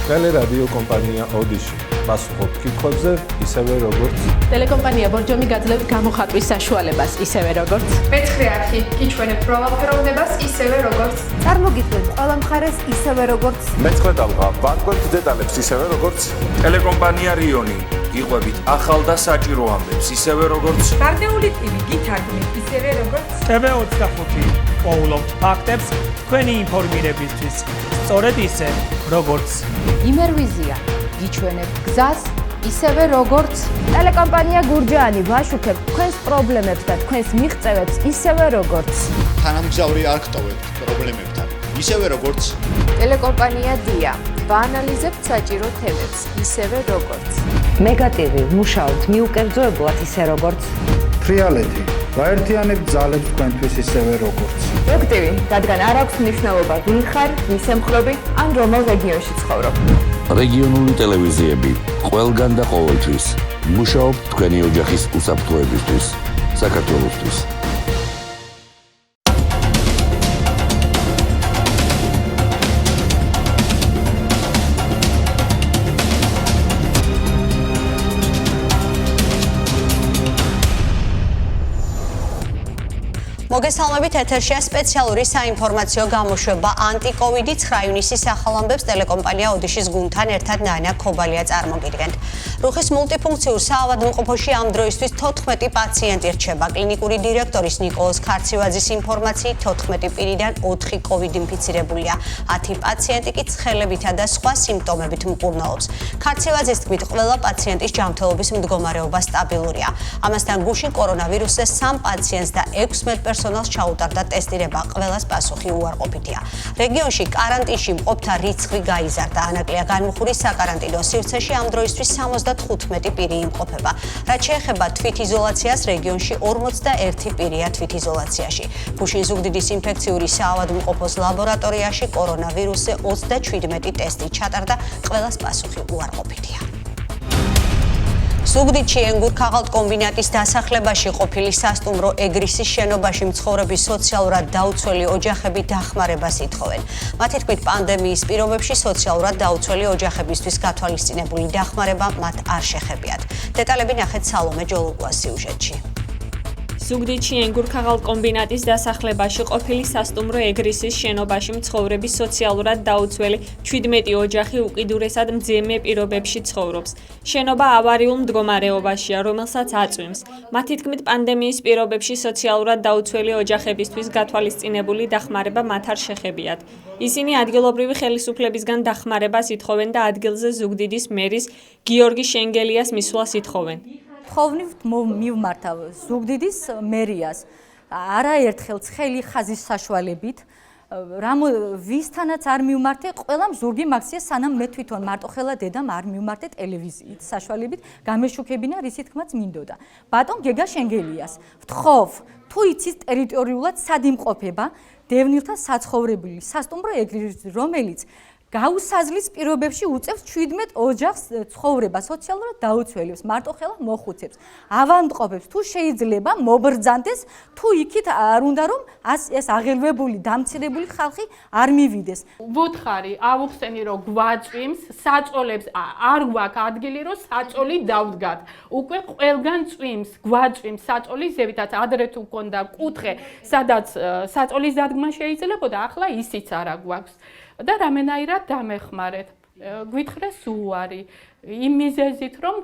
ტელერადიოკომპანია ოდიში პასუხობ კითხვებზე, ისევე როგორც ტელეკომპანია ბორჯომი გაძლევთ გამოხატვის საშუალებას, ისევე როგორც მეცხრე არხი გიჩვენებთ პროვალფეროვნებას, ისევე როგორც წარმოგიდგენთ ყველა მხარეს, ისევე როგორც მეცხრე ტალღა ვარკვევთ დეტალებს, ისევე როგორც ტელეკომპანია რიონი იყვებით ახალ და საჭირო ამბებს, ისევე როგორც გარდეული ტივი გითარგმნით, ისევე როგორც TV25 პოულობთ ფაქტებს თქვენი ინფორმირებისთვის, სწორედ ისე, როგორც იმერვიზია გიჩვენებთ გზას, ისევე როგორც ტელეკომპანია გურჯაანი ვაშუქებთ თქვენს პრობლემებს და თქვენს მიღწევებს, ისევე როგორც თანამგზავრი არ გტოვებთ პრობლემებთან, ისევე როგორც ტელეკომპანია დია ვაანალიზებთ საჭირო თემებს, ისევე როგორც მეგატივი მუშაობთ მიუკერძოებლად, ისე როგორც თრიალეთი გაერთიანებთ ძალებს თქვენთვის, ისევე როგორც პროექტივი, რადგან არ აქვს მნიშვნელობა ვინ ხარ, ვის ემხრობი, ან რომელ რეგიონში ცხოვრობ. რეგიონული ტელევიზიები ყველგან და ყოველთვის მუშაობთ თქვენი ოჯახის უსაფრთხოებისთვის, საქართველოსთვის. მოგესალმებით, ეთერშია სპეციალური საინფორმაციო გამოშვება ანტიკოვიდი 9 ივნისის ახალ ამბებს ტელეკომპანია ოდიშის გუნდთან ერთად ნანა ქობალია წარმოგიდგენთ. რუხის მულტიფუნქციურ საავადმყოფოში ამ დროისთვის 14 პაციენტი რჩება. კლინიკური დირექტორის ნიკოლოზ ქარცივაძის ინფორმაციით 14 პირიდან 4 კოვიდ ინფიცირებულია. 10 პაციენტი კი ცხელებითა და სხვა სიმპტომებით მკურნალობს. ქარცივაძის თქმით, ყველა პაციენტის ჯანმრთელობის მდგომარეობა სტაბილურია. ამასთან გუშინ კორონავირუსზე 3 პაციენტს და 16 პერსონალს ჩაუტარდა ტესტირება, ყველას პასუხი უარყოფითია. რეგიონში კარანტინში მყოფთა რიცხვი გაიზარდა. ანაკლია განმუხური საკარანტინო სივრცეში ამ დროისთვის 75 პირი იმყოფება. რაც შეეხება თვითიზოლაციას, რეგიონში 41 პირია თვითიზოლაციაში. გუშინ ზუგდიდის ინფექციური საავადმყოფოს ლაბორატორიაში კორონავირუსზე 37 ტესტი ჩატარდა, ყველას პასუხი უარყოფითია. ზუგდიდში ენგურ-ქაღალდ კომბინატის დასახლებაში ყოფილი სასტუმრო ეგრისის შენობაში მცხოვრები სოციალურად დაუცველი ოჯახები დახმარებას ითხოვენ. მათი თქმით, პანდემიის პირობებში სოციალურად დაუცველი ოჯახებისთვის გათვალისწინებული დახმარება მათ არ შეხებიათ. დეტალები ნახეთ სალომე ჯოლუგუას სიუჟეტში. ზუგდიდში ენგურ-ქაღალდ კომბინატის დასახლებაში ყოფილი სასტუმრო ეგრისის შენობაში მცხოვრები სოციალურად დაუცველი 17 ოჯახი უკიდურესად მძიმე პირობებში ცხოვრობს. შენობა ავარიულ მდგომარეობაშია, რომელსაც აწვიმს. მათი თქმით, პანდემიის პირობებში სოციალურად დაუცველი ოჯახებისთვის გათვალისწინებული დახმარება მათ არ შეხებიათ. ისინი ადგილობრივი ხელისუფლებისგან დახმარებას ითხოვენ და ადგილზე ზუგდიდის მერის გიორგი შენგელიას მისვლას ითხოვენ. ხოვნივთ მივმართა ზუგდიდის მერიას არაერთხელ ცხელი ხაზის საშუალებით, ვისთანაც არ მივმართე, ყველამ ზურგი მაქსია, სანამ მე თვითონ მარტოხელა დედამ არ მივმართე ტელევიზიით საშუალებით, გამეშუქებინა რისი თქმაც მინდოდა. ბატონ გეგა შენგელიას ვთხოვ, თუ იცის ტერიტორიულად სად იმყოფება დევნილთა საცხოვრებელი სასტუმრო ეგრისი, რომელიც გაუსაზლის პირობებში უწევს 17 ოჯახს ცხოვრება, სოციალურად დაუცველებს, მარტოხელა მოხუცებს, ავადმყოფებს, თუ შეიძლება მობრძანდეს, თუ იქით არ უნდა რომ ეს აღელვებული, დამცირებული ხალხი არ მივიდეს. ვუთხარი, ავუხსენი რომ გვაწვიმს, საწოლებს არ გვაქვს ადგილი რომ საწოლი დავდგათ. უკვე ყველგან წვიმს, გვაწვიმს საწოლის ზევითაც ადრე თუ გქონდა კუთხე, სადაც საწოლის დადგმა შეიძლებოდა, ახლა ისიც არა გვაქვს. და რამენაირად დამეხმარეთ. გვითხრეს უარი იმ მიზეზით, რომ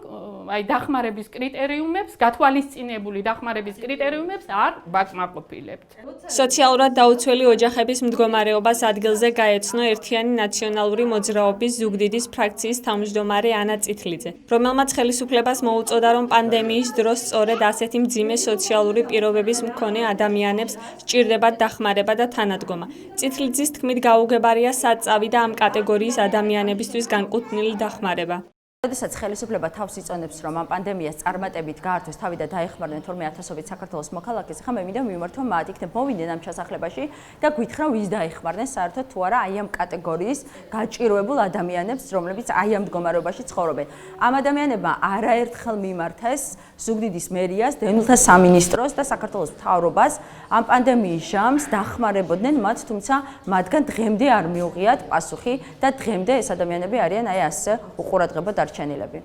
დახმარების კრიტერიუმებს, გათვალისწინებული დახმარების კრიტერიუმებს არ ვაკმაყოფილებთ. სოციალურად დაუცველი ოჯახების მდგომარეობას ადგილზე გაეცნო ერთიანი ნაციონალური მოძრაობის ზუგდიდის ფრაქციის თავმჯდომარე ანა წითლიძე, რომელმაც ხელისუფლებას მოუწოდა, რომ პანდემიის დროს სწორედ ასეთი მძიმე სოციალური პირობების მქონე ადამიანებს სჭირდებათ დახმარება და თანადგომა. წითლიძის თქმით, გაუგებარია სად წავიდა ამ კატეგორიის ადამიანებისთვის განკუთვნილი დახმარება. როდესაც ხელისუფლება თავს იწონებს, რომ ამ პანდემიას წარმატებით გაართოს თავი და დაეხმარნენ 12000-ობით საქართველოს მოქალაქეს, ხა მე მინდა მივმართო მათ, იქნებ მოვიდნენ ამ ჩასახლებაში და გვითხრა ვის დაეხმარნენ საერთოდ თუ არა აი ამ კატეგორიის გაჭირვებულ ადამიანებს, რომლებიც აი ამ მდგომარეობაში ცხოვრობენ. ამ ადამიანებმა არაერთხელ მიმართეს ზუგდიდის მერიას, დევნილთა სამინისტროს და საქართველოს მთავრობას ამ პანდემიის ჟამს დახმარებოდნენ მათ, თუმცა მათგან დღემდე არ მიუღიათ პასუხი და დღემდე ეს ადამიანები არიან აი ასე უყურადღებოდ არჩენილები.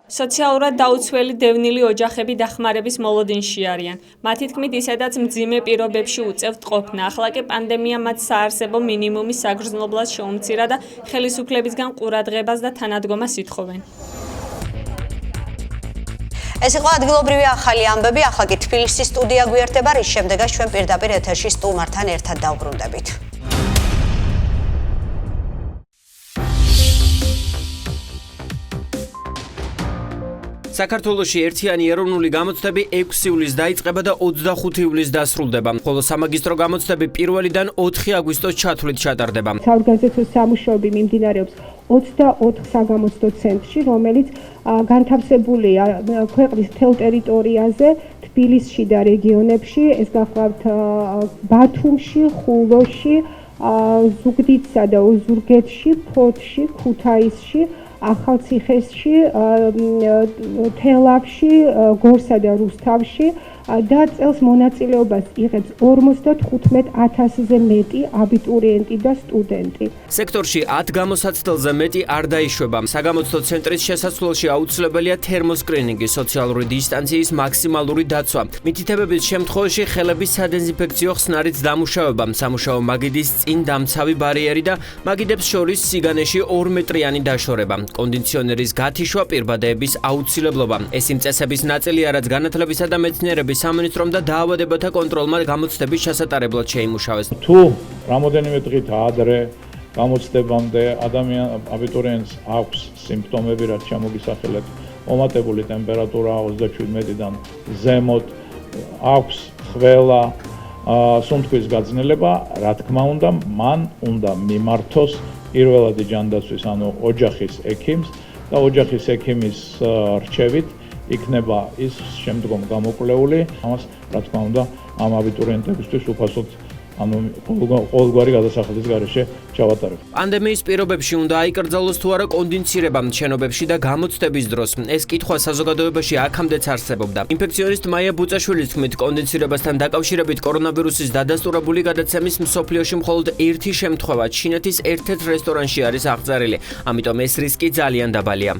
სოციალურად დაუცველი დევნილი ოჯახები დახმარების მოლოდინში არიან. მათი თქმით, ისედაც მძიმე პირობებში უწევთ ყოფნა. ახლა კი პანდემია მათ საარსებო მინიმუმის საგრძნობლად შეუმცირა და ხელისუფლებისგან ყურადღებას და თანადგომას ითხოვენ. ეს იყო ადგილობრივი ახალი ამბები, ახლა კი თბილისის სტუდია გვერდება, რის შემდეგაც ჩვენ პირდაპირ ეთერში სტუმართან ერთად დავბრუნდებით. საქართველოში ერთიანი ეროვნული გამოცდები 6 ივლისს დაიწყება და 25 ივლისს დასრულდება, ხოლო სამაგისტრო გამოცდები 1-დან 4 აგვისტოს ჩათვლით ჩატარდება. საორგანიზაციო სამუშაოები მიმდინარეობს 24 საგამოცდო ცენტრში, რომელიც განთავსებულია ქვეყნის მთელ ტერიტორიაზე, თბილისში და რეგიონებში, ეს გახლავთ ბათუმში, ხულოში, ზუგდიდსა და ოზურგეთში, ფოთში, ქუთაისში, ახალციხეში, თელავში, გორსა და რუსთავში და წელს მონაწილეობას იღებს 55000-ზე მეტი აბიტურიენტი და სტუდენტი. სექტორში 10 გამოსაცდელზე მეტი არ დაიშვება. საგამოცდო ცენტრის შესასვლელში აუცილებელია თერმოსკრინინგი, სოციალური დისტანციის მაქსიმალური დაცვა. მითითებების შემთხვევაში ხელების სადეზინფექციო ხსნარით დამუშავება, სამუშაო მაგიდის წინ დამცავი ბარიერი და მაგიდებს შორის სიგანეში 2 მეტრიანი დაშორება. კონდიციონერის გათიშვა პირბადეების აუცილებლობა. ეს იმ წესების ნაწილია, რაც განათლებისა და მეცნიერების სამინისტრომ და დაავადებათა კონტროლმა გამოცდების ჩასატარებლად შეიმუშავეს. თუ რამოდენიმე დღით ადრე გამოცდებამდე აბიტურიენტს აქვს სიმპტომები, რაც ჩამოგისახელეთ, ომატებული ტემპერატურა 37-დან ზემოთ, აქვს ხველა, სუნთქვის გაძნელება, რა თქმა უნდა, მან უნდა მიმართოს პირველადი ჯანდაცვის, ანუ ოჯახის ექიმს და ოჯახის ექიმის რჩევით იქნება ის შემდგომ გამოკვლეული. ამას, რა თქმა უნდა, ამ აბიტურიენტებისთვის უფასოდ ყოველგვარი გადასახადის გარეშე ჩავატარებ. პანდემიის პირობებში უნდა აიკრძალოს თუ არა კონდიცირება შენობებში და გამოცდების დროს. ეს კითხვა საზოგადოებაში აქამდეც არსებობდა. ინფექციონისტ მაია ბუწაშვილის თქმით, კონდიცირებასთან დაკავშირებით კორონავირუსის დადასტურებული გადაცემის მსოფლიოში მხოლოდ ერთი შემთხვევა ჩინეთის ერთ-ერთ რესტორანში არის აღწერილი. ამიტომ ეს რისკი ძალიან დაბალია.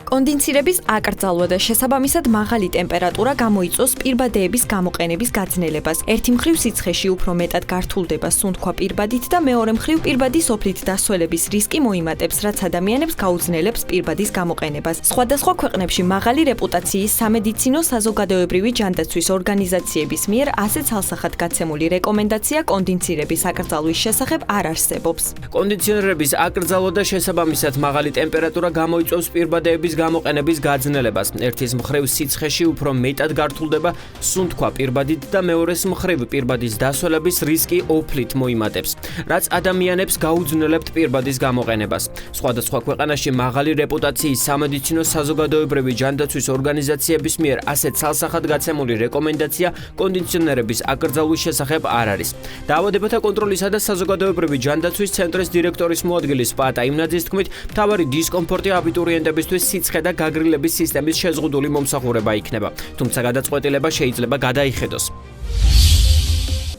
კონდიცირების აკრძალვა და შესაბამისად მაღალი ტემპერატურა გამოიწვევს პირბადეების გამოყენების გაძნელებას. ერთი მხრივ სიცხეში უფრო მეტად გართულდება სუნთქვა პირბადით და მეორე მხრივ პირბადის ოფლით დასველების რისკი მოიმატებს, რაც ადამიანებს გაუძნელებს პირბადის გამოყენებას. სხვადასხვა ქვეყნებში მაღალი რეპუტაციის სამედიცინო საზოგადოებრივი ჯანდაცვის ორგანიზაციების მიერ ასე ცალსახად გაცემული რეკომენდაცია კონდიცირების აკრძალვის შესახებ არ არსებობს. კონდიციონერების აკრძალვა და შესაბამისად მაღალი ტემპერატურა გამოიწვევს პირბადეების გამოყენების გაძნელებას. ერთის მხრივ სიცხეში უფრო მეტად გართულდება სუნთქვა პირბადით და მეორეს მხრივ პირბადის დასველების რისკი ოფლით მოიმატებს, რაც ადამიანებს გაუძნელებთ პირბადის გამოყენებას. სხვადასხვა ქვეყანაში მაღალი რეპუტაციის სამედიცინო საზოგადოებრივი ჯანდაცვის ორგანიზაციების მიერ ასეთ ცალსახად გაცემული რეკომენდაცია კონდიციონერების აკრძალვის შესახებ არ არის. დაავადებათა კონტროლისა და საზოგადოებრივი ჯანდაცვის ცენტრის დირექტორის მოადგილე პატა იმნაძის თქმით, მთავარი დისკომფორტი აბიტურიენტებისთვის სიცხე და გაგრილების სისტემის შეზღუდული მომსახურება იქნება, თუმცა გადაწყვეტილება შეიძლება გადაიხედოს.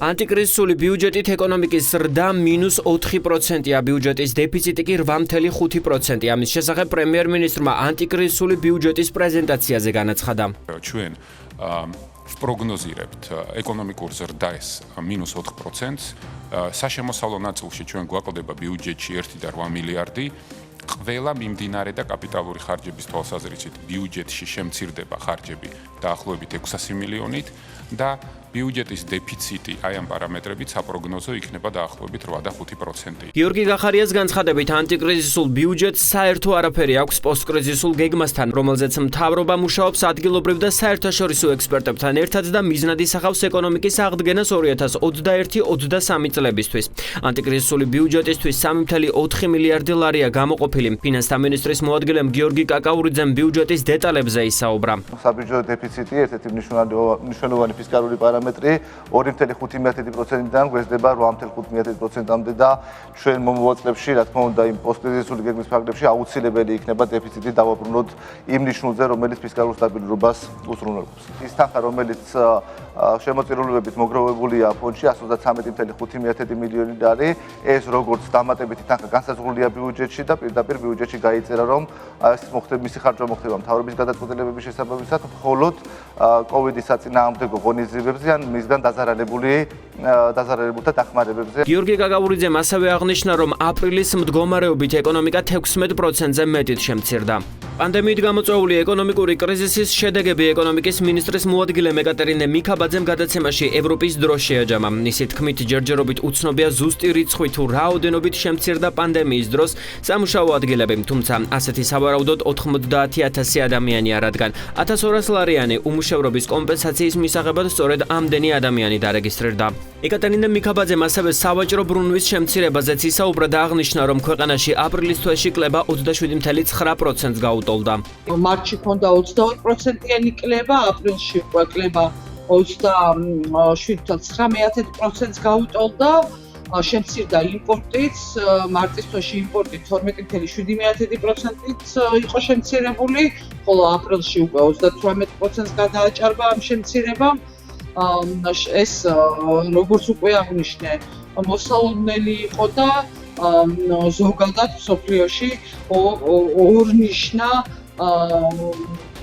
ანტიკრიზისული ბიუჯეტით ეკონომიკის ზრდა -4%-ია, ბიუჯეტის დეფიციტი კი 8.5%. ამის შესახებ პრემიერ-მინისტრმა ანტიკრიზისული ბიუჯეტის პრეზენტაციაზე განაცხადა. ჩვენ ვპროგნოზირებთ ეკონომიკურ ზრდას -4%-ს, საშემოსავლო ნაწილში ჩვენ გვაკლდება ბიუჯეტში 1.8 მილიარდი. ყველა მიმდინარე და კაპიტალური ხარჯების თვალსაზრისით ბიუჯეტში შემცირდება ხარჯები დაახლოებით 600 მილიონით. და ბიუჯეტის დეფიციტი აი ამ პარამეტრებით საპროგნოზო იქნება დაახლოებით 8.5%. გიორგი გახარიას განცხადებით, ანტიკრიზისულ ბიუჯეტს საერთო არაფერი აქვს პოსტკრიზისულ გეგმასთან, რომელზეც მთავრობა მუშაობს ადგილობრივ და საერთაშორისო ექსპერტებთან ერთად და მიზნად ისახავს ეკონომიკის აღდგენას 2021-23 წლებისთვის. ანტიკრიზისული ბიუჯეტისთვის 3.4 მილიარდი ლარია გამოყოფილი. ფინანსთა მინისტრის მოადგილემ გიორგი კაკაურიძემ ბიუჯეტის დეტალებზე ისაუბრა. საბიუჯეტო დეფიციტი ერთ-ერთი მნიშვნელოვანი ფისკალური პარამეტრი 2.5%-დან გვესდება 8.5%-მდე და ჩვენ მომავალ წლებში, რა თქმა უნდა, იმ პოსტკრიზისული გეგმის ფარგლებში აუცილებელი იქნება დეფიციტი დავაბრუნოთ იმ ნიშნულზე, რომელიც ფისკალურ სტაბილურობას უზრუნველყოფს. ის თანხა, რომელიც შემოწირულობებით მოგროვებულია ფონდში 133.5 მილიონი ლარი, ეს როგორც დამატებითი თანხა განსაზღვრულია ბიუჯეტში და პირდაპირ ბიუჯეტში გაიწერა, რომ ეს მისი ხარჯვა მოხდება მთავრობის გადაწყვეტილებების შესაბამისად, მხოლოდ კოვიდის საწინააღმდეგო ღონისძიებებზე ან მისგან დაზარალებულთა დახმარებებზე. გიორგი კაკაურიძემ ასევე აღნიშნა, რომ აპრილის მდგომარეობით ეკონომიკა 16%-ზე მეტით შემცირდა. პანდემიით გამოწვეული ეკონომიკური კრიზისის შედეგები ეკონომიკის მინისტრის მოადგილემ ეკატერინე მიქაბაძემ გადაცემაში ევროპის დროს შეაჯამა. ისე თქმით, ჯერჯერობით უცნობია ზუსტი რიცხვი თუ რაოდენობით შემცირდა პანდემიის დროს სამუშაო ადგილები, თუმცა ასეთი სავარაუდოდ 90,000 ადამიანი არ ადგან. 1200 ლარიანი უმუშევრობის კომპენსაციის მისაღებად სწორედ ამდენი ადამიანი დარეგისტრირდა. ეკატერინე მიქაბაძემ ასევე სავაჭრო ბრუნვის შემცირებაზეც ისაუბრა და აღნიშნა, რომ ქვეყანაში აპრილის თვეში კლება 27.9%-ს გაუტოლდა. მარტში ჰქონდა 22%-იანი კლება, აპრილში უკვე კლება 27.9%-ს გაუტოლდა. შემცირდა იმპორტიც, მარტის თვეში იმპორტი 12.7%-ით იყო შემცირებული, ხოლო აპრილში უკვე 38%-ს გადააჭარბა ამ შემცირებამ. ეს როგორც უკვე აღნიშნე, მოსალოდნელი იყო და ზოგადად მსოფლიოში ორნიშნა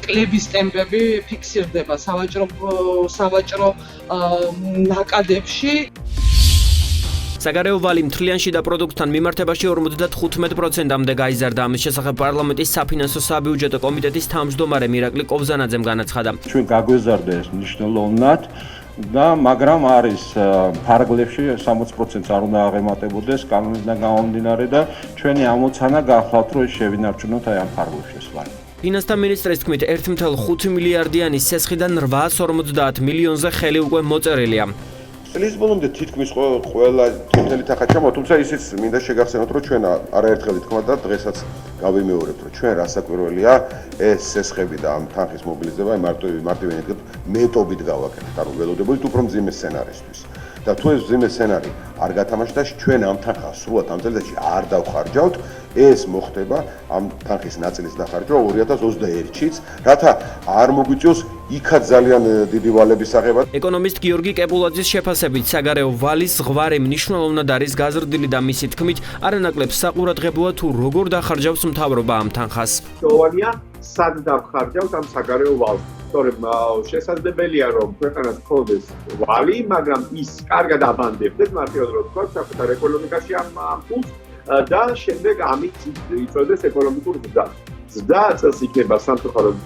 კლების ტემპები ფიქსირდება სავაჭრო ნაკადებში. საგარეო ვალი მთლიან შიდა პროდუქტთან მიმართებაში 55%-მდე გაიზარდა. ამის შესახებ პარლამენტის საფინანსო საბიუჯეტო კომიტეტის თავმჯდომარე მირაკლი კოვზანაძემ განაცხადა. ჩვენ გაგვეზარდა ეს მნიშვნელოვნად და მაგრამ არის ფარგლებში 60%-ს არ უნდა აღემატებოდეს კანონიდან გამომდინარე და ჩვენი ამოცანა გახლავთ, რომ შევინარჩუნოთ აი ამ ფარგლებში სხვა. ფინანსთა მინისტრის თქმით, 1.5 მილიარდიანი სესხიდან 850 მილიონზე ხელი უკვე მოწერილია. წლის ბოლომდე თითქმის ყველა თითელი თანხა ჩამოვა, თუმცა ისიც მინდა შეგახსენოთ, რომ ჩვენ არაერთხელ ითქმა და დღესაც გავიმეორებთ, რომ ჩვენ რასაკვირველია ეს სესხები და ამ თანხის მობილიზება მარტივი მეტობით გავაკეთეთ, ანუ ველოდებით უფრო მძიმე სცენარისთვის. და თუ ეს მძიმე სცენარი არ გათამაშდა, ჩვენ ამ თანხას სრულად ამ წელიწადში არ დავხარჯავთ, ეს მოხდება ამ თანხის ნაწილის დახარჯვა 2021-ში, რათა არ მოგვიწევს იქაც ძალიან დიდი ვალების აღება. ეკონომისტ გიორგი კეპულაძის შეფასებით, საგარეო ვალის ზღვარი მნიშვნელოვნად არის გაზრდილი და მისი თქმით, არანაკლებ საყურადღებოა თუ როგორ დახარჯავს მთავრობა ამ თანხას. თოვანია სად დავხარჯავთ ამ საგარეო ვალს. სწორედ შესაძლებელია რომ ქვეყანას ჰქონდეს ვალი, მაგრამ ის კარგად აბანდებდეს, მარტივად რო ვთქვა, საკუთარ ეკონომიკაში ამ ფულს და შემდეგ ამით იწვევდეს ეკონომიკურ ზრდას. ზრდა წელს იქნება სამწუხაროდ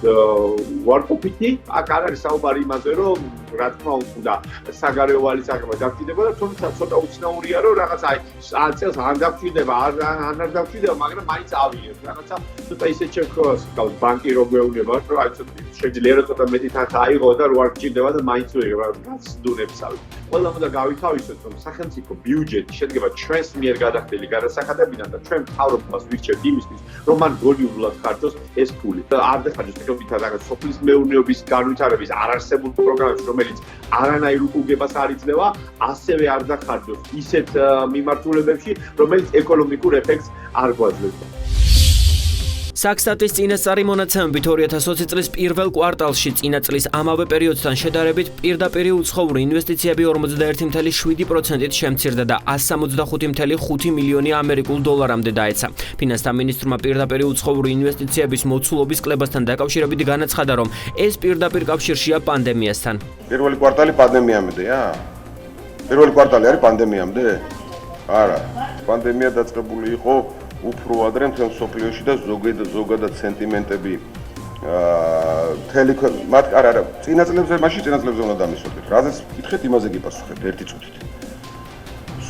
უარყოფითი. აქ არ არის საუბარი იმაზე, რომ რა თქმა უნდა საგარეო ვალის აღება დაგჭირდება, თუმცა ცოტა უცნაურია, რომ რაღაც აი წელს არ დაგჭირდება, არ დაგჭირდება, მაგრამ მაინც ავიებს. რაღაცა ცოტა ისე შექოს, გავთ ბანკი რო გვეუბნება, რომ აი შეიძლება რომ ცოტა მეტი თანხა აიღო და რო არ გჭირდება და მაინც გასდუნებს ავი. ყველა უნდა გავითავისოთ, რომ სახელმწიფო ბიუჯეტი შედგება ჩვენს მიერ გადახდილი გადასახადებიდან და ჩვენ მთავრობას ვირჩევთ იმისთვის, რომ მან გონივრულად ხარჯოს ეს ფული. არ დახარჯოს ეკონომიკა რაღაც სოფლის მეურნეობის განვითარების არარსებულ პროგრამებში, რომელიც არანაირ უკუგებას არ იძლევა, ასევე არ დახარჯოს ისეთ მიმართულებებში, რომელიც ეკონომიკურ ეფექტს არ გვაძლევს. საქსტატის წინასწარი მონაცემებით 2020 წლის პირველ კვარტალში წინა წლის ამავე პერიოდთან შედარებით პირდაპირი უცხოური ინვესტიციები 41.7%-ით შემცირდა და 165.5 მილიონი ამერიკულ დოლარამდე დაეცა. ფინანსთა მინისტრმა პირდაპირი უცხოური ინვესტიციების მოცულობის კლებასთან დაკავშირებით განაცხადა, რომ ეს პირდაპირ კავშირშია პანდემიასთან. პირველი კვარტალი პანდემიამდეა? პირველი კვარტალი არის პანდემიამდე? არა. პანდემია დაწყებული იყო უფრო ადრე მთელ მსოფლიოში და ზოგადად სენტიმენტები მათ არა, წინა წლებზე, მაშინ წინა წლებზე უნდა დამისვენოთ. რაზეც კითხეთ, იმაზე გიპასუხებთ ერთი წუთით.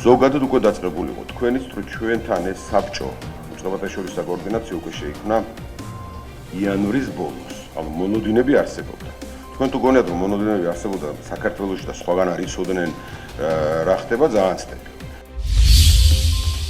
ზოგადად უკვე დაწყებული იყო თქვენიც, რომ ჩვენთან ეს საბჭო, უწყებათა შორის საკოორდინაციო უკვე შეიქმნა იანვრის ბოლოს. ანუ მონოდინები არსებობდა. თქვენ თუ გონიათ, რომ მონოდინები არსებობდა საქართველოში და სხვაგან არ იცოდნენ რა ხდება, ძალიან ცდები.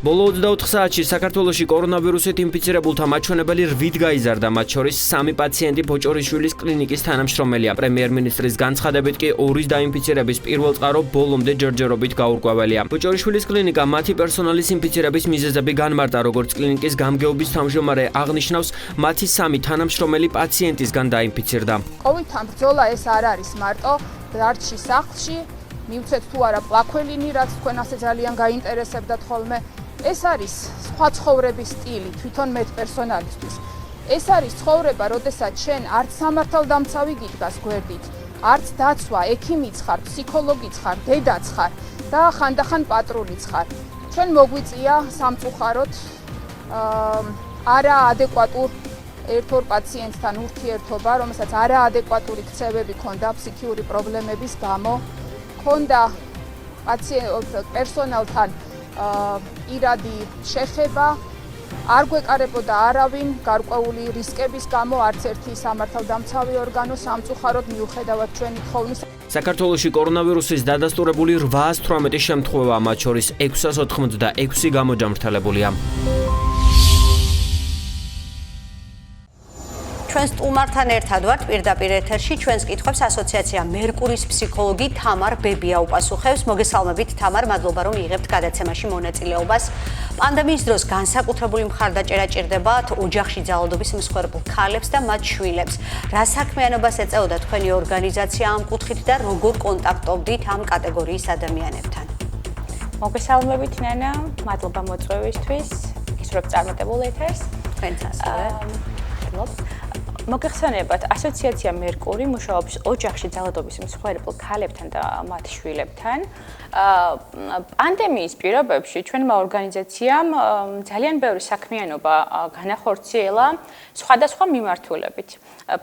ბოლო 24 საათში საქართველოში კორონავირუსით ინფიცირებულთა მაჩვენებელი 8 გაიზარდა, მათ შორის 3 პაციენტი ბოჭორიშვილის კლინიკის თანამშრომელია. პრემიერ-მინისტრის განცხადებით კი 2-ის დაინფიცირების პირველ წყარო ბოლომდე ჯერჯერობით გაურკვეველია. ბოჭორიშვილის კლინიკა მათი პერსონალის ინფიცირების მიზეზები განმარტა, როგორც კლინიკის გამგეობის თავმჯდომარე აღნიშნავს, მათი 3 თანამშრომელი პაციენტისგან დაინფიცირდა. კოვიდთან ბრძოლა ეს არ არის მარტო დარჩი სახლში, მივცეთ თუ არა პლაქველინი, რაც თქვენ ასე ძალიან გაინტერესებდათ ხოლმე. ეს არის სხვა ცხოვრების სტილი, თვითონ მე პერსონალისთვის. ეს არის ცხოვრება, როდესაც შენ არც სამართალდამცავი გიდგას გვერდით, არც დაცვა, ექიმიც ხარ, ფსიქოლოგიც ხარ, დედაც ხარ და ხანდახან პატრულიც ხარ. ჩვენ მოგვიწია სამწუხაროდ არაადეკვატურ ერთ-ორ პაციენტთან ურთიერთობა, რომელსაც არაადეკვატური ქცევები ჰქონდა ფსიქიური პრობლემების გამო, ჰქონდა პერსონალთან ირადი შეხება, არ გვეკარებოდა არავინ გარკვეული რისკების გამო, არც ერთი სამართალდამცავი ორგანო სამწუხაროდ მიუხედავად ჩვენი თხოვნის. საქართველოში კორონავირუსის დადასტურებული 818 შემთხვევა, მათ შორის 686 გამოჯამრთელებულია. ჩვენ სტუმართან ერთად ვართ პირდაპირ ეთერში, ჩვენს კითხვებს ასოციაცია მერკურის ფსიქოლოგი თამარ ბებია უპასუხებს. მოგესალმებით თამარ, მადლობა რომ იღებთ გადაცემაში მონაწილეობას. პანდემიის დროს განსაკუთრებული მხარდაჭერა ჭირდებათ ოჯახში ძალადობის მსხვერპლ ქალებს და მათ შვილებს. რა საქმიანობას ეწეოდა თქვენი ორგანიზაცია ამ კუთხით და როგორ კონტაქტობდით ამ კატეგორიის ადამიანებთან? მოგესალმებით ნანა, მადლობა მოწვევისთვის. გისურვებთ წარმატებულ ეთერს. თქვენთანაც. მოგეხსენებათ, ასოციაცია მერკური მუშაობს ოჯახში ძალადობის მსხვერპლ ქალებთან და მათ შვილებთან. პანდემიის პირობებში ჩვენმა ორგანიზაციამ ძალიან ბევრი საქმიანობა განახორციელა სხვადასხვა მიმართულებით.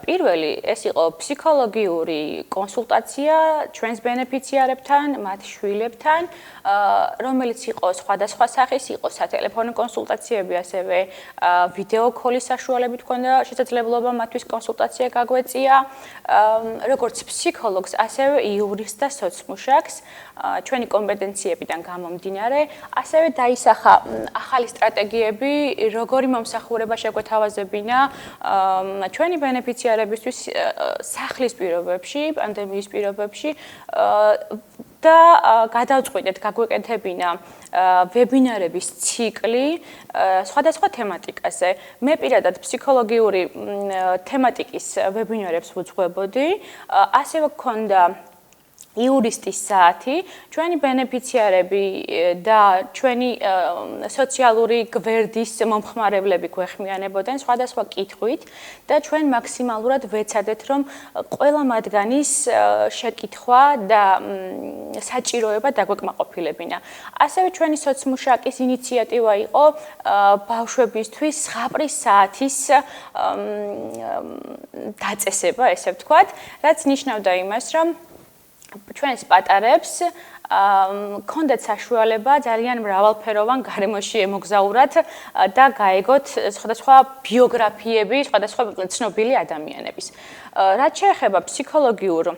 პირველი ეს იყო ფსიქოლოგიური კონსულტაცია ჩვენს ბენეფიციარებთან, მათ შვილებთან, რომელიც იყო სხვადასხვა სახის, იყო სატელეფონო კონსულტაციები, ასევე ვიდეო ქოლის საშუალებით ჰქონდა შესაძლებლობა მათთვის კონსულტაცია გაგვეწია, როგორც ფსიქოლოგს, ასევე იურისტს და სოციმუშაკს, ჩვენი კომპეტენციებიდან გამომდინარე, ასევე დაისახა ახალი სტრატეგიები, როგორი მომსახურება შეგვეთავაზებინა ჩვენი ბენეფიციარებისთვის სახლის პირობებში, პანდემიის პირობებში და გადავწყვიტეთ გაგვეკეთებინა ვებინარების ციკლი სხვადასხვა თემატიკაზე. მე პირადად ფსიქოლოგიური თემატიკის ვებინარებს ვუძღვებოდი, ასევე გქონდა იურისტის საათი, ჩვენი ბენეფიციარები და ჩვენი სოციალური გვერდის მომხმარებლები გვეხმიანებოდნენ სხვადასხვა კითხვით და ჩვენ მაქსიმალურად ვეცადეთ, რომ ყველა მათგანის შეკითხვა და საჭიროება დაგვეკმაყოფილებინა. ასევე ჩვენი სოციმუშაკის ინიციატივა იყო ბავშვებისთვის ზღაპრის საათის დაწესება, ესე ვთქვათ, რაც ნიშნავდა იმას, რომ ჩვენს პატარებს ქონდათ საშუალება ძალიან მრავალფეროვან გარემოში ემოგზაურათ და გაეგოთ სხვადასხვა ბიოგრაფიები, სხვადასხვა ცნობილი ადამიანების. რაც შეეხება ფსიქოლოგიურ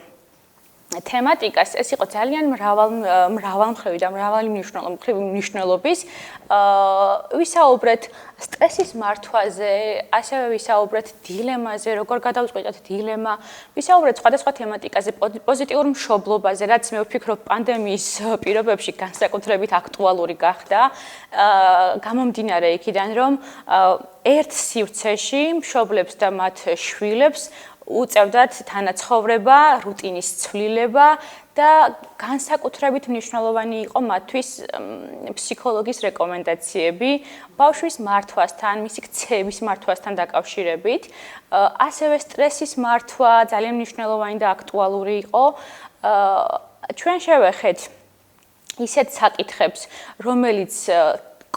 თემატიკას, ეს იყო ძალიან მრავალმხრივი და მრავალი მნიშვნელობის. ვისაუბრეთ სტრესის მართვაზე, ასევე ვისაუბრეთ დილემაზე, როგორ გადავწყვიტოთ დილემა, ვისაუბრეთ სხვადასხვა თემატიკაზე, პოზიტიურ მშობლობაზე, რაც მე ვფიქრობ პანდემიის პირობებში განსაკუთრებით აქტუალური გახდა, გამომდინარე იქიდან, რომ ერთ სივრცეში მშობლებს და მათ შვილებს უწევდათ თანაცხოვრება, რუტინის ცვლილება და განსაკუთრებით მნიშვნელოვანი იყო მათთვის ფსიქოლოგის რეკომენდაციები ბავშვის მართვასთან, მისი ქცევის მართვასთან დაკავშირებით. ასევე სტრესის მართვა ძალიან მნიშვნელოვანი და აქტუალური იყო. ჩვენ შევეხეთ ისეთ საკითხებს, რომელიც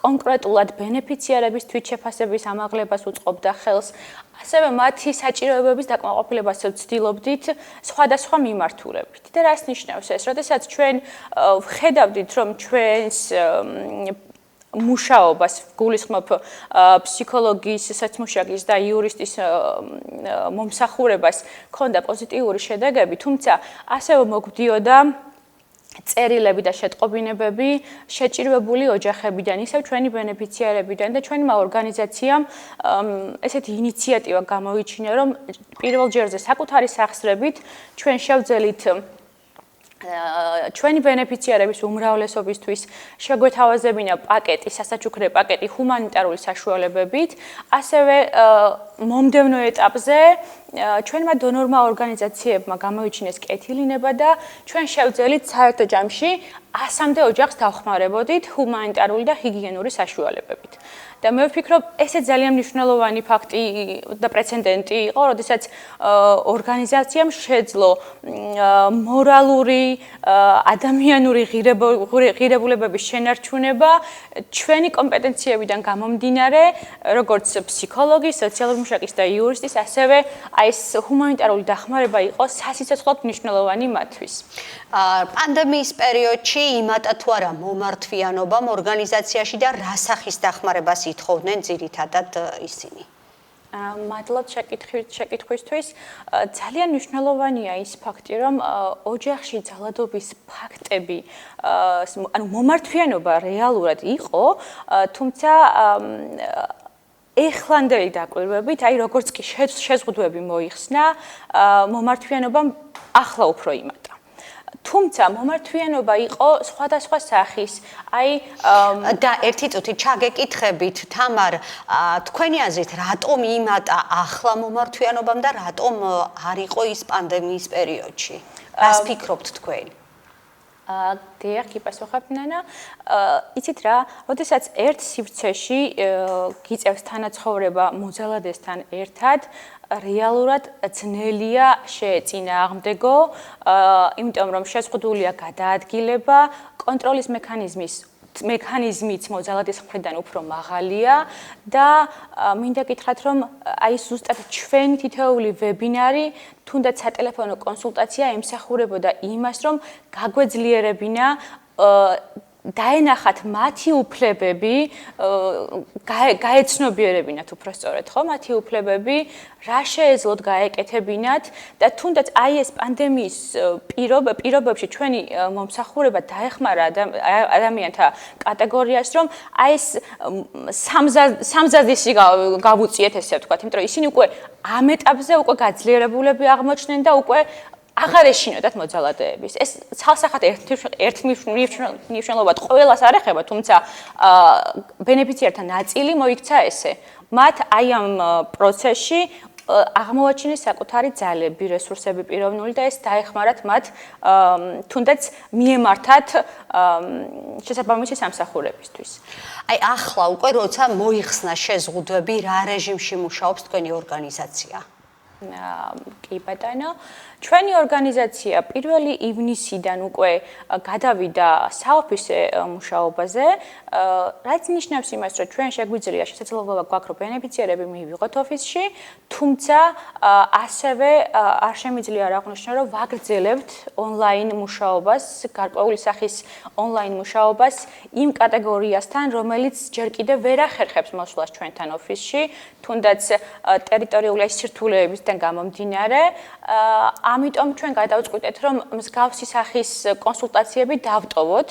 კონკრეტულად ბენეფიციარების თვითშეფასების ამაღლებას უწყობდა ხელს, ასევე მათი საჭიროებების დაკმაყოფილებას ვცდილობდით სხვადასხვა მიმართულებით. და რას ნიშნავს ეს? როდესაც ჩვენ ვხედავდით, რომ ჩვენს მუშაობას გულისხმობ ფსიქოლოგიის, საცმუშაკის და იურისტის მომსახურებას ქონდა პოზიტიური შედეგები, თუმცა ასევე მოგვდიოდა წერილები და შეტყობინებები შეჭირვებული ოჯახებიდან, ისევ ჩვენი ბენეფიციარებიდან და ჩვენმა ორგანიზაციამ ესეთი ინიციატივა გამოიჩინა, რომ პირველ ჯერზე საკუთარი სახსრებით ჩვენ შევძელით ჩვენი ბენეფიციარების უმრავლესობისთვის შეგვეთავაზებინა პაკეტი, სასაჩუქრე პაკეტი ჰუმანიტარული საშუალებებით, ასევე მომდევნო ეტაპზე ჩვენმა დონორმა ორგანიზაციებმა გამოიჩინეს კეთილინება და ჩვენ შევძელით საერთო ჯამში 100-მდე ოჯახს დავხმარებოდით ჰუმანიტარული და ჰიგიენური საშუალებებით. და მე ვფიქრობ, ესე ძალიან მნიშვნელოვანი ფაქტი და პრეცედენტი იყო, როდესაც ორგანიზაციამ შეძლო მორალური, ადამიანური ღირებულებების შენარჩუნება ჩვენი კომპეტენციებიდან გამომდინარე, როგორც ფსიქოლოგის, სოციალური მუშაკის და იურისტის, ასევე ეს ჰუმანიტარული დახმარება იყო სასიცოცხლოდ მნიშვნელოვანი მათთვის. პანდემიის პერიოდში იმატა თუ არა მომართვიანობამ ორგანიზაციაში და რა სახის დახმარებას ითხოვდნენ ძირითადად ისინი? მადლობთ შეკითხვისთვის. ძალიან მნიშვნელოვანია ის ფაქტი, რომ ოჯახში ძალადობის ფაქტები, ანუ მომართვიანობა რეალურად იყო, თუმცა ეხლანდელი დაკვირვებით, აი როგორც კი შეზღუდვები მოიხსნა, მომართვიანობამ ახლა უფრო იმატა. თუმცა მომართვიანობა იყო სხვადასხვა სახის. აი და ერთი წუთი ჩაგეკითხებით, თამარ, თქვენი აზრით, რატომ იმატა ახლა მომართვიანობამ და რატომ არ იყო ის პანდემიის პერიოდში? რას ფიქრობთ თქვენ? დიახ, გიპასუხებ ნანა. იცით რა, როდესაც ერთ სივრცეში გიწევს თანაცხოვრება მოძალადესთან ერთად, რეალურად ძნელია შეეწინააღმდეგო, იმიტომ რომ შეზღუდულია გადაადგილება, კონტროლის მექანიზმიც მოძალადეს მხრიდან უფრო მაღალია და მინდა გითხრათ, რომ აი ზუსტად ჩვენი თითოეული ვებინარი, თუნდაც სატელეფონო კონსულტაცია ემსახურებოდა იმას, რომ გაგვეძლიერებინა დაენახათ მათი უფლებები, გაეცნობიერებინათ უпростоრეთ, ხო, მათი უფლებები, რა შეეძლოთ გაეკეთებინათ და თუნდაც აი ეს პანდემიის პირობებში ჩვენი მომსახურება დაეხმარა ადამიანთა კატეგორიას, რომ აი ეს სამზადისი გავუწიეთ, ესე ვთქვათ, იმიტომ რომ ისინი უკვე ამ ეტაპზე უკვე გაძლიერებულები აღმოჩნდნენ და უკვე აღარ ეშინოდათ მოძალადეების. ეს ცალსახად ერთმნიშვნელობად ყველას არ ეხება, თუმცა ბენეფიციართა ნაწილი მოიქცა ესე. მათ აი ამ პროცესში აღმოაჩინეს საკუთარი ძალები, რესურსები პიროვნული და ეს დაეხმარათ მათ თუნდაც მიემართათ შესაბამისი სამსახურებისთვის. აი ახლა უკვე როცა მოიხსნა შეზღუდვები, რა რეჟიმში მუშაობს თქვენი ორგანიზაცია? კი ბატონო, ჩვენი ორგანიზაცია 1 ივნისიდან უკვე გადავიდა საოფისე მუშაობაზე, რაც ნიშნავს იმას, რომ ჩვენ შეგვიძლია შესაძლებლობა გვაქვს, რომ ბენეფიციარები მივიღოთ ოფისში, თუმცა ასევე არ შემიძლია არ აღვნიშნო, რომ ვაგრძელებთ ონლაინ მუშაობას, გარკვეული სახის ონლაინ მუშაობას იმ კატეგორიასთან, რომელიც ჯერ კიდევ ვერ ახერხებს მოსვლას ჩვენთან ოფისში, თუნდაც ტერიტორიული სირთულეებისგან გამომდინარე, ამიტომ ჩვენ გადავწყვიტეთ, რომ მსგავსი სახის კონსულტაციები დავტოვოთ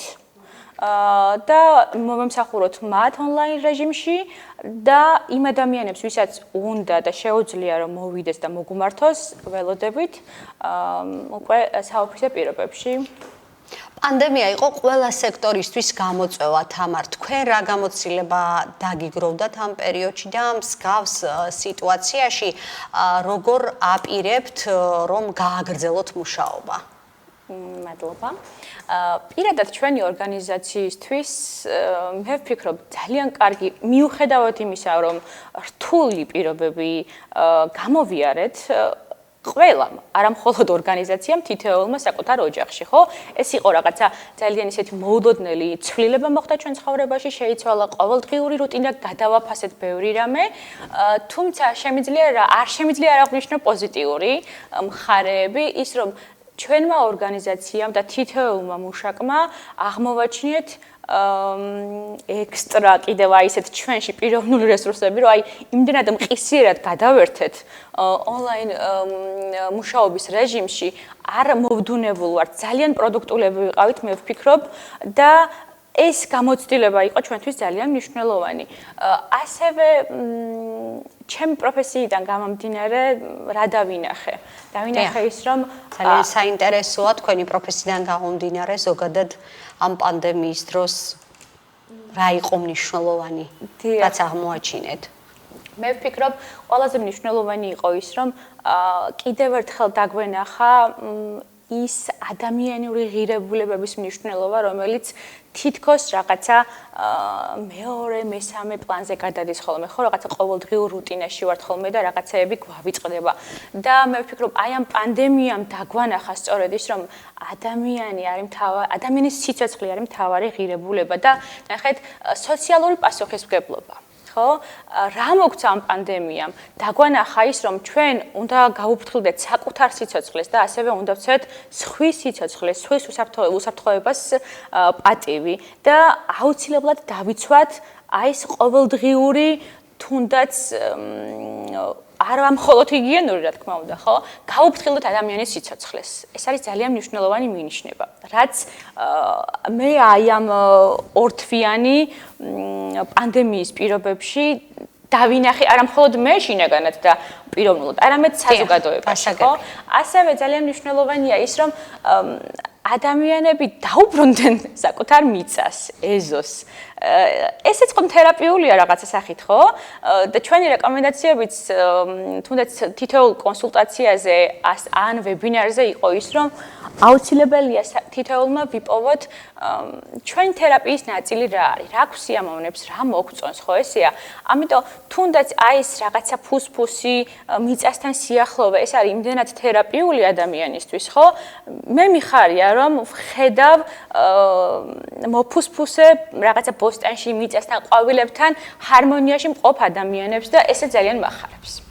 და მომსახუროთ მათ ონლაინ რეჟიმში და იმ ადამიანებს, ვისაც უნდა და შეუძლია რომ მოვიდეს და მოგუმართოს, ველოდებით უკვე საოფისე პირობებში. პანდემია იყო ყველა სექტორისთვის გამოწვევა, თამარ, თქვენ რა გამოცდილება დაგიგროვდათ ამ პერიოდში და მსგავს სიტუაციაში როგორ აპირებთ რომ გააგრძელოთ მუშაობა? მადლობა. პირადად ჩვენი ორგანიზაციისთვის მე ვფიქრობ ძალიან კარგი მიუხედავად იმისა, რომ რთული პირობები გამოვიარეთ, ყველამ, არა მხოლოდ ორგანიზაციამ, თითოეულმა საკუთარ ოჯახში, ხო? ეს იყო რაღაცა ძალიან ისეთი მოულოდნელი ცვლილება მოხდა ჩვენ ცხოვრებაში, შეიცვალა ყოველდღიური რუტინა, გადავაფასეთ ბევრი რამე, თუმცა არ შემიძლია არ აღვნიშნო პოზიტიური მხარეები, ის რომ ჩვენმა ორგანიზაციამ და თითოეულმა მუშაკმა აღმოვაჩინეთ ექსტრა კიდევ აი ესეთ ჩვენში პიროვნული რესურსები, რომ აი იმდენად მყისიერად გადავერთეთ ონლაინ მუშაობის რეჟიმში, არ მოვდუნებულ ვართ, ძალიან პროდუქტულები ვიყავით, მე ვფიქრობ და ეს გამოცდილება იყო ჩვენთვის ძალიან მნიშვნელოვანი. ასევე ჩემი პროფესიიდან გამომდინარე, რა დავინახე? დავინახე ის, რომ ძალიან საინტერესოა თქვენი პროფესიიდან გამომდინარე, ზოგადად ამ პანდემიის დროს რა იყო მნიშვნელოვანი, რაც აღმოაჩინეთ? მე ვფიქრობ, ყველაზე მნიშვნელოვანი იყო ის, რომ კიდევ ერთხელ დაგვენახა ის ადამიანური ღირებულებების მნიშვნელობა, რომელიც თითქოს რაღაცა მეორე, მესამე პლანზე გადადის ხოლმე, ხო, რაღაცა ყოველდღიურ რუტინაში ვართ ხოლმე და რაღაცეები გვავიწყდება. და მე ვფიქრობ, აი ამ პანდემიამ დაგვანახა სწორედ ის, რომ ადამიანის სიცოცხლე არის მთავარი ღირებულება და ნახეთ, სოციალური პასუხისმგებლობა. ხო? რა მოგვცა ამ პანდემიამ? დაგვანახა ის, რომ ჩვენ უნდა გავუფრთხილდეთ საკუთარ სიცოცხლეს და ასევე უნდა ვცეთ სხვის სიცოცხლეს, სხვის უსაფრთხოებას პატივი და აუცილებლად დავიცვათ აი ეს ყოველდღიური თუნდაც არა მხოლოდ ჰიგიენური, რა თქმა უნდა, ხო? გავუფრთხილდეთ ადამიანის სიცოცხლეს. ეს არის ძალიან მნიშვნელოვანი მინიშნება, რაც მე აი ამ ორთვიანი პანდემიის პირობებში დავინახე არა მხოლოდ მე შინაგანად და პიროვნულად, არამედ საზოგადოებაში, ხო? ასევე ძალიან მნიშვნელოვანია ის, რომ ადამიანები დაუბრუნდნენ საკუთარ მიწას, ეზოს. ესეც ხო თერაპიულია რაღაცა სახით, ხო? და ჩვენი რეკომენდაციებიც თუნდაც თითოეულ კონსულტაციაზე ან ვებინარზე იყო ის, რომ აუცილებელია თითოეულმა ვიპოვოთ ჩვენი თერაპიის ნაწილი რა არის, რა გვსიამოვნებს, რა მოგწონს, ხო ესეა? ამიტომ თუნდაც აი ეს რაღაცა ფუსფუსი, მიწასთან სიახლოვე, ეს არის იმდენად თერაპიული ადამიანისთვის, ხო? მე მიხარია რომ ვხედავ მოფუსფუსე რაღაცა ბოსტანში მიწასთან ყვავილებთან ჰარმონიაში მყოფ ადამიანებს და ესე ძალიან მახარებს.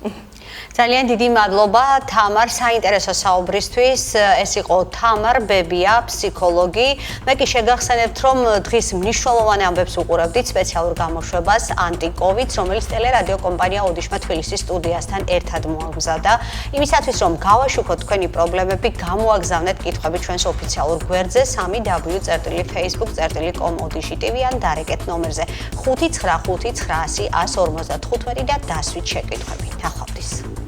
ძალიან დიდი მადლობა თამარ საინტერესო საუბრისთვის. ეს იყო თამარ ბებია, ფსიქოლოგი. მე კი შეგახსენებთ, რომ დღის მნიშვნელოვან ამბებს უყურებდით სპეციალურ გამოშვებას ანტიკოვიდ, რომელიც ტელერადიო კომპანია ოდიშმა თბილისის სტუდიასთან ერთად მოაგზავნა. იმისათვის, რომ გავაშუქოთ თქვენი პრობლემები, გამოაგზავნეთ კითხვები ჩვენს ოფიციალურ გვერდზე 3w.facebook.com ოდიში TV ან დარეკეთ ნომერზე 595 900 155 და დასვით შეკითხვები. ნახვამდის.